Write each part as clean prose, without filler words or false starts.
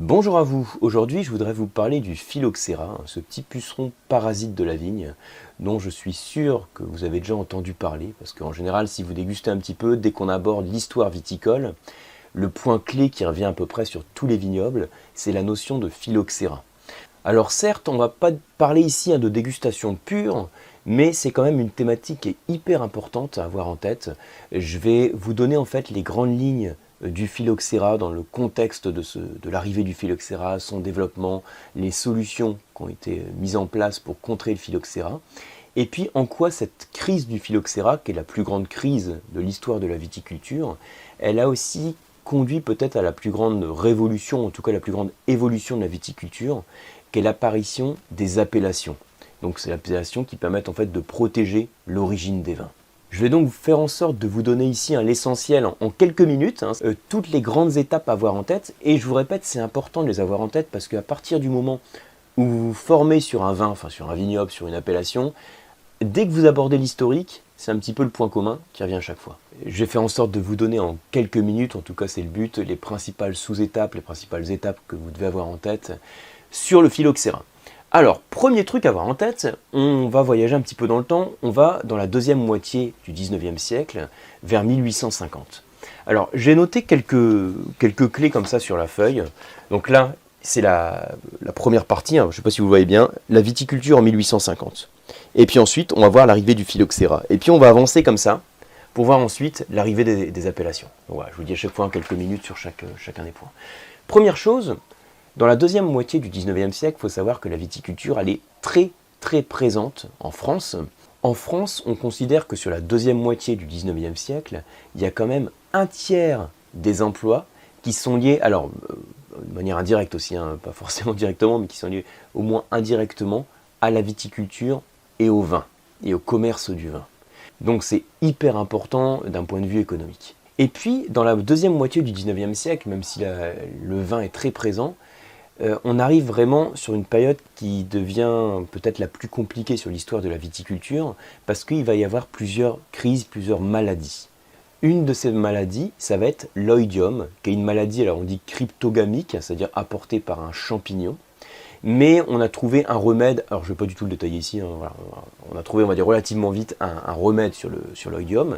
Bonjour à vous, aujourd'hui je voudrais vous parler du phylloxéra, ce petit puceron parasite de la vigne, dont je suis sûr que vous avez déjà entendu parler, parce qu'en général si vous dégustez un petit peu, dès qu'on aborde l'histoire viticole, le point clé qui revient à peu près sur tous les vignobles, c'est la notion de phylloxéra. Alors certes, on ne va pas parler ici de dégustation pure, mais c'est quand même une thématique qui est hyper importante à avoir en tête. Je vais vous donner en fait les grandes lignes du phylloxéra dans le contexte de l'arrivée du phylloxéra, son développement, les solutions qui ont été mises en place pour contrer le phylloxéra, et puis en quoi cette crise du phylloxéra, qui est la plus grande crise de l'histoire de la viticulture, elle a aussi conduit peut-être à la plus grande révolution, en tout cas la plus grande évolution de la viticulture, qu'est l'apparition des appellations. Donc c'est l'appellation qui permet en fait de protéger l'origine des vins. Je vais donc faire en sorte de vous donner ici l'essentiel en quelques minutes, toutes les grandes étapes à avoir en tête, et je vous répète, c'est important de les avoir en tête parce qu'à partir du moment où vous vous formez sur un vin, enfin sur un vignoble, sur une appellation, dès que vous abordez l'historique, c'est un petit peu le point commun qui revient à chaque fois. Je vais faire en sorte de vous donner en quelques minutes, en tout cas c'est le but, les principales sous-étapes, les principales étapes que vous devez avoir en tête sur le phylloxéra. Alors, premier truc à avoir en tête, on va voyager un petit peu dans le temps, on va dans la deuxième moitié du 19e siècle, vers 1850. Alors, j'ai noté quelques clés comme ça sur la feuille. Donc là, c'est la première partie, je ne sais pas si vous voyez bien, la viticulture en 1850. Et puis ensuite, on va voir l'arrivée du phylloxéra. Et puis on va avancer comme ça, pour voir ensuite l'arrivée des appellations. Donc voilà, je vous dis à chaque fois en quelques minutes sur chacun des points. Première chose, dans la deuxième moitié du 19e siècle, il faut savoir que la viticulture, elle est très présente en France. En France, on considère que sur la deuxième moitié du 19e siècle, il y a quand même un tiers des emplois qui sont liés, alors de manière indirecte aussi, pas forcément directement, mais qui sont liés au moins indirectement à la viticulture et au vin, et au commerce du vin. Donc c'est hyper important d'un point de vue économique. Et puis, dans la deuxième moitié du 19e siècle, même si le vin est très présent, on arrive vraiment sur une période qui devient peut-être la plus compliquée sur l'histoire de la viticulture, parce qu'il va y avoir plusieurs crises, plusieurs maladies. Une de ces maladies, ça va être l'oïdium, qui est une maladie, alors on dit cryptogamique, c'est-à-dire apportée par un champignon, mais on a trouvé un remède, alors je ne vais pas du tout le détailler ici, voilà, on a trouvé, on va dire relativement vite, un remède sur l'oïdium,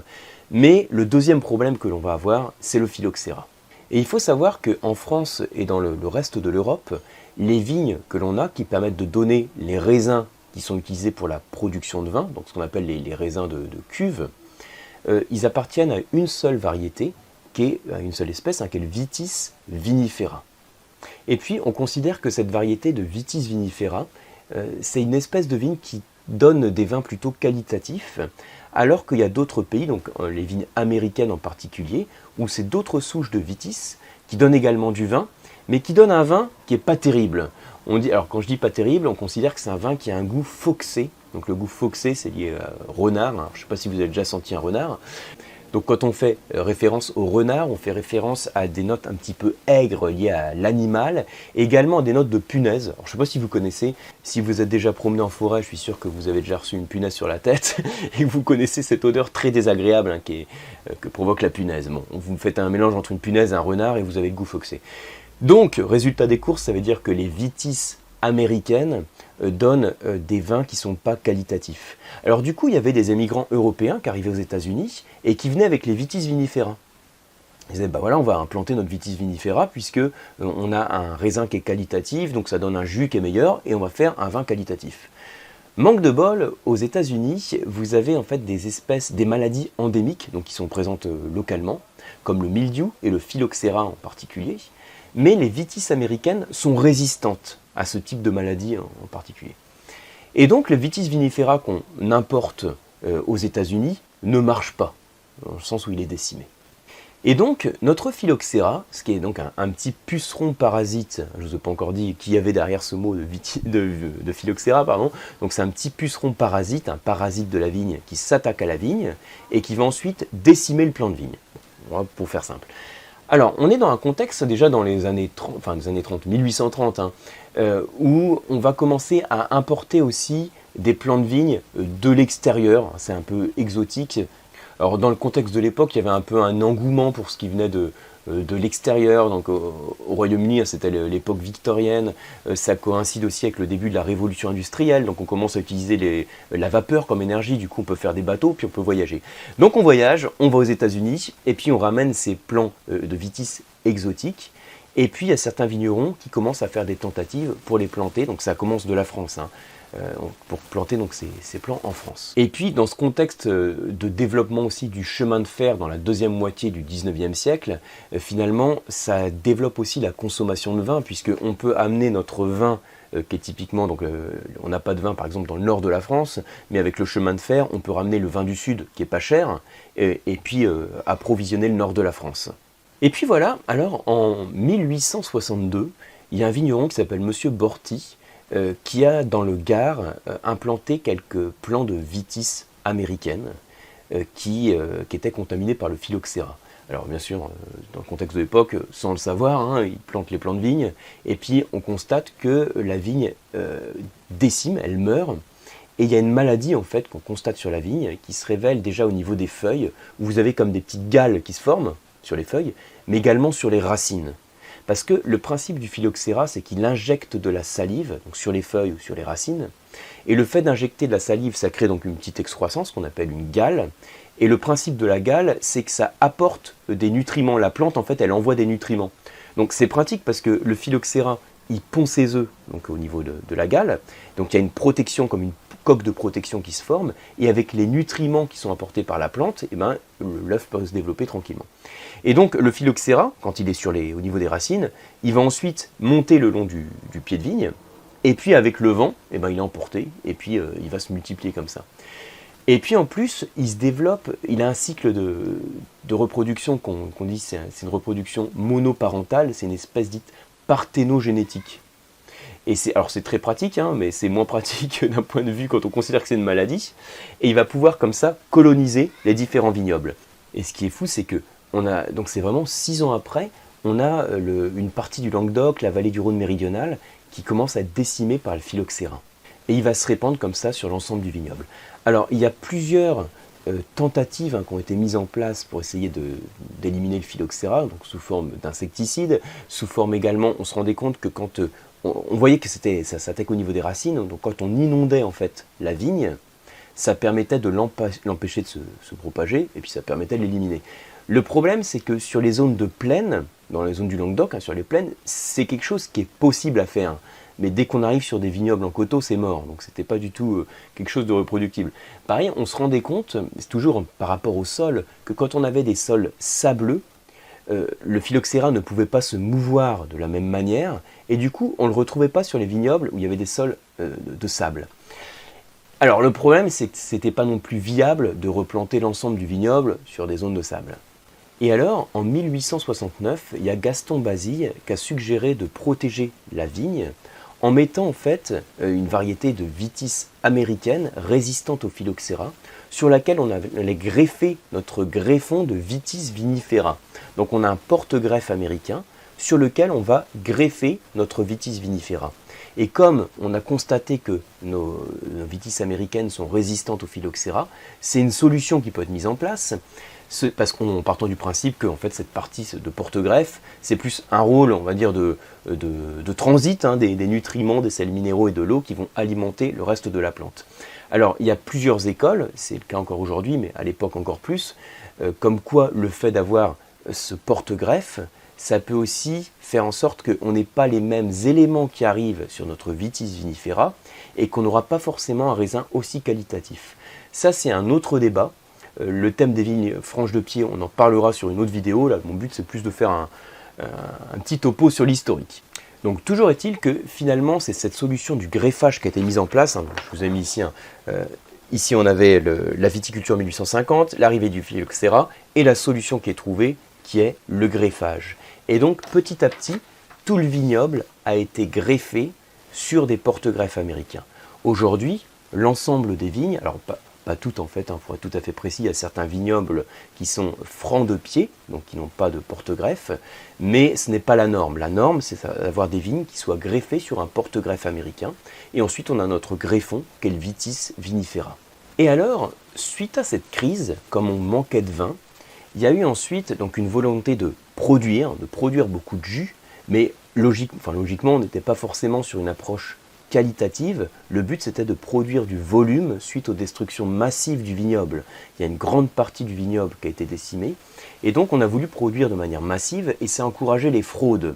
mais le deuxième problème que l'on va avoir, c'est le phylloxéra. Et il faut savoir qu'en France et dans le reste de l'Europe, les vignes que l'on a qui permettent de donner les raisins qui sont utilisés pour la production de vin, donc ce qu'on appelle les raisins de cuve, ils appartiennent à une seule variété, qui est à une seule espèce, qui est le Vitis vinifera. Et puis on considère que cette variété de Vitis vinifera, c'est une espèce de vigne qui donne des vins plutôt qualitatifs, alors qu'il y a d'autres pays, donc les vignes américaines en particulier, où c'est d'autres souches de vitis qui donnent également du vin, mais qui donnent un vin qui n'est pas terrible. Alors quand je dis pas terrible, on considère que c'est un vin qui a un goût foxé. Donc le goût foxé, c'est lié à renard. Alors, je ne sais pas si vous avez déjà senti un renard. Donc quand on fait référence au renard, on fait référence à des notes un petit peu aigres liées à l'animal, et également à des notes de punaise. Alors, je ne sais pas si vous connaissez, si vous êtes déjà promené en forêt, je suis sûr que vous avez déjà reçu une punaise sur la tête, et que vous connaissez cette odeur très désagréable que provoque la punaise. Bon, vous faites un mélange entre une punaise et un renard, et vous avez le goût foxé. Donc, résultat des courses, ça veut dire que les vitis américaines donnent des vins qui ne sont pas qualitatifs. Alors du coup, il y avait des émigrants européens qui arrivaient aux États-Unis et qui venaient avec les Vitis vinifera. Ils disaient, voilà, on va implanter notre Vitis vinifera puisque on a un raisin qui est qualitatif, donc ça donne un jus qui est meilleur et on va faire un vin qualitatif. Manque de bol, aux États-Unis, vous avez en fait des maladies endémiques, donc qui sont présentes localement, comme le mildiou et le phylloxéra en particulier, mais les vitis américaines sont résistantes à ce type de maladie en particulier. Et donc le vitis vinifera qu'on importe aux États-Unis ne marche pas, dans le sens où il est décimé. Et donc notre phylloxéra, ce qui est donc un petit puceron parasite, je ne vous ai pas encore dit qu'il y avait derrière ce mot de phylloxéra, pardon, donc c'est un petit puceron parasite, un parasite de la vigne qui s'attaque à la vigne et qui va ensuite décimer le plant de vigne, pour faire simple. Alors, on est dans un contexte déjà dans les années 30, enfin les années 30, 1830, où on va commencer à importer aussi des plants de vigne de l'extérieur, c'est un peu exotique. Alors dans le contexte de l'époque, il y avait un peu un engouement pour ce qui venait de l'extérieur, donc au Royaume-Uni, hein, c'était l'époque victorienne, ça coïncide aussi avec le début de la révolution industrielle, donc on commence à utiliser la vapeur comme énergie, du coup on peut faire des bateaux, puis on peut voyager. Donc on voyage, on va aux États-Unis, et puis on ramène ces plants de vitis exotiques, et puis il y a certains vignerons qui commencent à faire des tentatives pour les planter, donc ça commence de la France, hein, pour planter donc ces plants en France. Et puis dans ce contexte de développement aussi du chemin de fer dans la deuxième moitié du 19e siècle, finalement ça développe aussi la consommation de vin, puisqu'on peut amener notre vin qui est typiquement, donc on n'a pas de vin par exemple dans le nord de la France, mais avec le chemin de fer, on peut ramener le vin du sud qui est pas cher, et puis approvisionner le nord de la France. Et puis voilà, alors en 1862, il y a un vigneron qui s'appelle Monsieur Borty, qui a dans le Gard implanté quelques plants de vitis américaine qui étaient contaminés par le phylloxéra. Alors bien sûr, dans le contexte de l'époque, sans le savoir, hein, ils plantent les plants de vigne, et puis on constate que la vigne décime, elle meurt, et il y a une maladie en fait qu'on constate sur la vigne, qui se révèle déjà au niveau des feuilles, où vous avez comme des petites galles qui se forment sur les feuilles, mais également sur les racines. Parce que le principe du phylloxéra, c'est qu'il injecte de la salive, donc sur les feuilles ou sur les racines, et le fait d'injecter de la salive, ça crée donc une petite excroissance qu'on appelle une gale, et le principe de la gale, c'est que ça apporte des nutriments. La plante, en fait, elle envoie des nutriments. Donc c'est pratique parce que le phylloxéra, il pond ses œufs donc, au niveau de la gale, donc il y a une protection, comme une coque de protection qui se forme, et avec les nutriments qui sont apportés par la plante, eh ben, l'œuf peut se développer tranquillement. Et donc le phylloxéra, quand il est au niveau des racines, il va ensuite monter le long du pied de vigne, et puis avec le vent, eh ben, il est emporté, et puis il va se multiplier comme ça. Et puis en plus, il se développe, il a un cycle de reproduction qu'on dit, c'est une reproduction monoparentale, c'est une espèce dite parthénogénétique. Et alors c'est très pratique, hein, mais c'est moins pratique d'un point de vue quand on considère que c'est une maladie. Et il va pouvoir comme ça coloniser les différents vignobles. Et ce qui est fou, c'est que donc c'est vraiment 6 ans après, on a une partie du Languedoc, la vallée du Rhône méridionale, qui commence à être décimée par le phylloxéra. Et il va se répandre comme ça sur l'ensemble du vignoble. Alors il y a plusieurs tentatives qui ont été mises en place pour essayer d'éliminer le phylloxéra, donc sous forme d'insecticides, sous forme également, on se rendait compte que quand on voyait que ça s'attaque au niveau des racines, donc quand on inondait en fait la vigne, ça permettait de l'empêcher de se propager, et puis ça permettait de l'éliminer. Le problème, c'est que sur les zones de plaine, dans les zones du Languedoc, sur les plaines, c'est quelque chose qui est possible à faire. Mais dès qu'on arrive sur des vignobles en coteaux, c'est mort. Donc c'était pas du tout quelque chose de reproductible. Pareil, on se rendait compte, c'est toujours par rapport au sol, que quand on avait des sols sableux, le phylloxéra ne pouvait pas se mouvoir de la même manière, et du coup, on ne le retrouvait pas sur les vignobles où il y avait des sols de sable. Alors le problème, c'est que ce n'était pas non plus viable de replanter l'ensemble du vignoble sur des zones de sable. Et alors, en 1869, il y a Gaston Basille qui a suggéré de protéger la vigne en mettant en fait une variété de vitis américaine résistante au phylloxéra, sur laquelle on allait greffer notre greffon de vitis vinifera. Donc on a un porte-greffe américain sur lequel on va greffer notre vitis vinifera. Et comme on a constaté que nos vitis américaines sont résistantes au phylloxéra, c'est une solution qui peut être mise en place, parce qu'on partant du principe que en fait, cette partie de porte-greffe, c'est plus un rôle, on va dire, de transit des nutriments, des sels minéraux et de l'eau qui vont alimenter le reste de la plante. Alors, il y a plusieurs écoles, c'est le cas encore aujourd'hui, mais à l'époque encore plus, comme quoi le fait d'avoir ce porte-greffe, ça peut aussi faire en sorte qu'on n'ait pas les mêmes éléments qui arrivent sur notre vitis vinifera et qu'on n'aura pas forcément un raisin aussi qualitatif. Ça, c'est un autre débat. Le thème des vignes franches de pied, on en parlera sur une autre vidéo. Là, mon but, c'est plus de faire un petit topo sur l'historique. Donc, toujours est-il que finalement, c'est cette solution du greffage qui a été mise en place. Je vous ai mis ici, ici on avait la viticulture 1850, l'arrivée du phylloxéra et la solution qui est trouvée, qui est le greffage. Et donc, petit à petit, tout le vignoble a été greffé sur des porte-greffes américains. Aujourd'hui, l'ensemble des vignes, alors pas toutes en fait, pour être tout à fait précis, il y a certains vignobles qui sont francs de pied, donc qui n'ont pas de porte-greffe, mais ce n'est pas la norme. La norme, c'est d'avoir des vignes qui soient greffées sur un porte-greffe américain, et ensuite on a notre greffon, qui est le vitis vinifera. Et alors, suite à cette crise, comme on manquait de vin, Il y a eu ensuite donc une volonté de produire beaucoup de jus, mais logiquement, on n'était pas forcément sur une approche qualitative. Le but, c'était de produire du volume suite aux destructions massives du vignoble. Il y a une grande partie du vignoble qui a été décimée, et donc on a voulu produire de manière massive, et ça a encouragé les fraudes.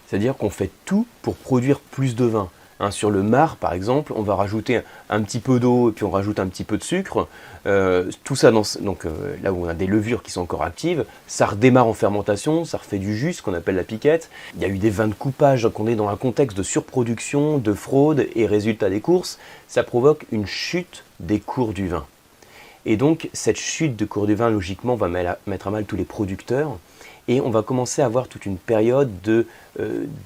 C'est-à-dire qu'on fait tout pour produire plus de vin. Sur le marc, par exemple, on va rajouter un petit peu d'eau et puis on rajoute un petit peu de sucre. Tout ça, là où on a des levures qui sont encore actives, ça redémarre en fermentation, ça refait du jus, ce qu'on appelle la piquette. Il y a eu des vins de coupage, donc on est dans un contexte de surproduction, de fraude, et résultat des courses, ça provoque une chute des cours du vin. Et donc cette chute de cours du vin, logiquement, va mettre à mal tous les producteurs. Et on va commencer à avoir toute une période de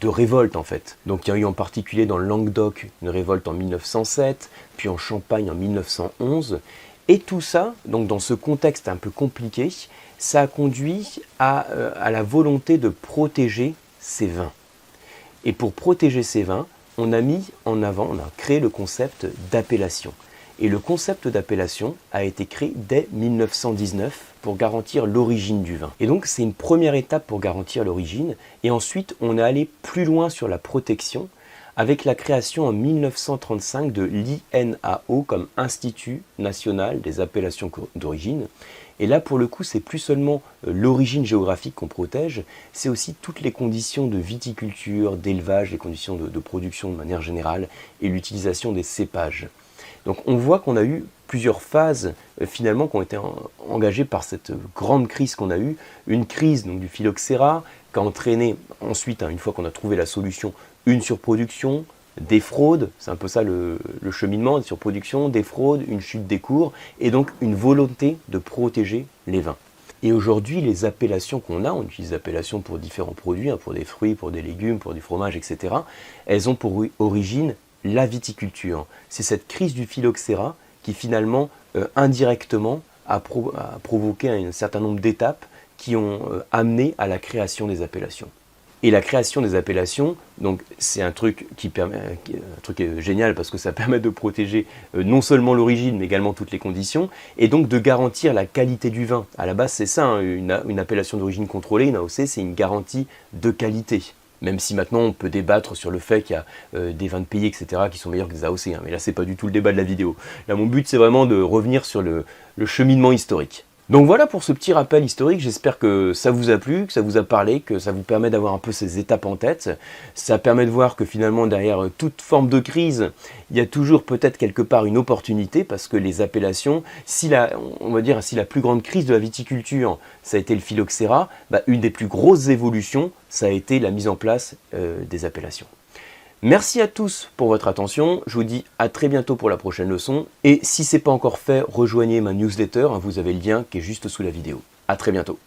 révolte en fait. Donc il y a eu en particulier dans le Languedoc une révolte en 1907, puis en Champagne en 1911. Et tout ça, donc dans ce contexte un peu compliqué, ça a conduit à la volonté de protéger ces vins. Et pour protéger ces vins, on a créé le concept d'appellation. Et le concept d'appellation a été créé dès 1919 pour garantir l'origine du vin. Et donc c'est une première étape pour garantir l'origine. Et ensuite on est allé plus loin sur la protection avec la création en 1935 de l'INAO comme Institut National des Appellations d'Origine. Et là pour le coup c'est plus seulement l'origine géographique qu'on protège, c'est aussi toutes les conditions de viticulture, d'élevage, les conditions de production de manière générale et l'utilisation des cépages. Donc on voit qu'on a eu plusieurs phases finalement qui ont été engagées par cette grande crise qu'on a eue. Une crise donc, du phylloxéra qui a entraîné ensuite, une fois qu'on a trouvé la solution, une surproduction, des fraudes, c'est un peu ça le cheminement, des surproductions, des fraudes, une chute des cours et donc une volonté de protéger les vins. Et aujourd'hui, les appellations qu'on a, on utilise des appellations pour différents produits, pour des fruits, pour des légumes, pour du fromage, etc. Elles ont pour origine la viticulture. C'est cette crise du phylloxéra qui finalement, indirectement, a provoqué un certain nombre d'étapes qui ont amené à la création des appellations. Et la création des appellations, donc c'est un truc génial parce que ça permet de protéger non seulement l'origine mais également toutes les conditions et donc de garantir la qualité du vin. À la base c'est ça, une appellation d'origine contrôlée, une AOC, c'est une garantie de qualité. Même si maintenant on peut débattre sur le fait qu'il y a des vins de pays, etc. qui sont meilleurs que des AOC. Mais là c'est pas du tout le débat de la vidéo. Là mon but c'est vraiment de revenir sur le cheminement historique. Donc voilà pour ce petit rappel historique, j'espère que ça vous a plu, que ça vous a parlé, que ça vous permet d'avoir un peu ces étapes en tête. Ça permet de voir que finalement derrière toute forme de crise, il y a toujours peut-être quelque part une opportunité parce que les appellations, si la plus grande crise de la viticulture, ça a été le phylloxéra, une des plus grosses évolutions, ça a été la mise en place des appellations. Merci à tous pour votre attention, je vous dis à très bientôt pour la prochaine leçon, et si ce n'est pas encore fait, rejoignez ma newsletter, vous avez le lien qui est juste sous la vidéo. À très bientôt.